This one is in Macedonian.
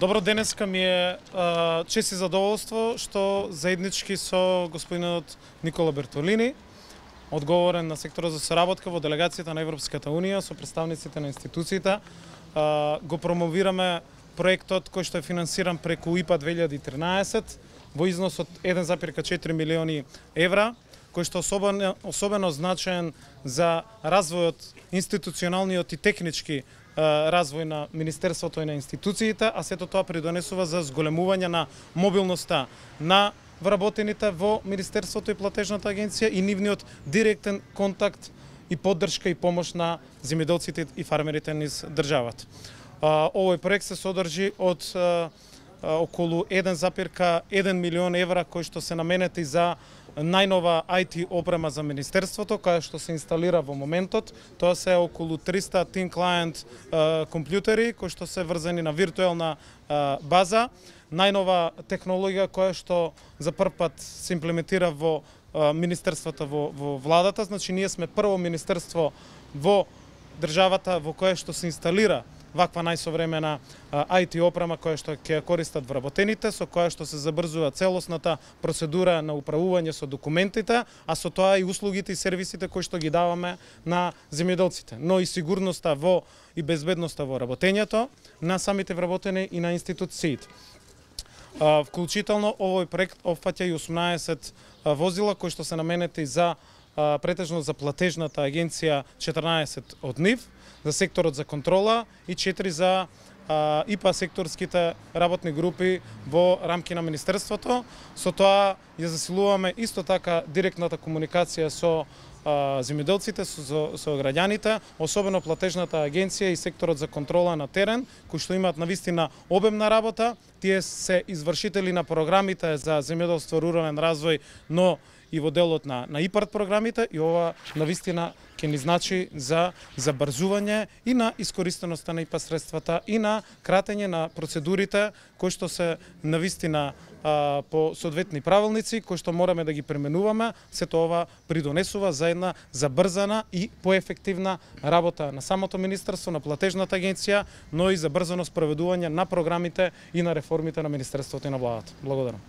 Добро, денеска ми е чест и задоволство што заеднички со господинот Никола Бертолини, одговорен на секторот за соработка во делегацијата на Европската Унија со представниците на институциите, го промовираме проектот кој што е финансиран преку ИПА 2013 во износ од 1,4 милиони евра, кој што особено значаен за развојот, институционалниот и технички развој на Министерството и на институциите, а сето тоа придонесува за зголемување на мобилноста на вработените во Министерството и Платежната агенција и нивниот директен контакт и поддршка и помош на земјоделците и фармерите низ државата. Овој проект се содржи од околу 1,1 милион евра кои што се наменети за најнова IT опрема за Министерството, која што се инсталира во моментот. Тоа се околу 300 Thin Client компјутери кои што се врзани на виртуелна база. Најнова технологија која што за прв пат се имплементира во Министерството во владата. Значи, ние сме прво министерство во државата во кое што се инсталира ваква најсовремена IT опрема која што ќе ја користат вработените, со која што се забрзува целосната процедура на управување со документите, а со тоа и услугите и сервисите кои што ги даваме на земјоделците, но и сигурноста и безбедноста во работењето на самите вработени и на институциите. Вклучително овој проект опфаќа и 18 возила кои што се наменети за претежно за Платежната агенција, 14 од нив, за секторот за контрола и 4 за ИПА секторските работни групи во рамки на Министерството. Со тоа ја засилуваме исто така директната комуникација со земјоделците, со граѓаните, особено Платежната агенција и секторот за контрола на терен, кои што имаат навистина обемна работа. Тие се извршители на програмите за земјоделство, рурален развој, но и во делот на ИПАРД програмите, и ова навистина ќе ни значи за забрзување и на искористеноста на ИПА средствата и на кратење на процедурите кои што се навистина по соодветни правилници кои што мораме да ги пременуваме. Сето ова придонесува за една забрзана и поефективна работа на самото Министерство, на Платежната агенција, но и забрзано спроведување на програмите и на реформите на Министерството и на владата. Благодарам.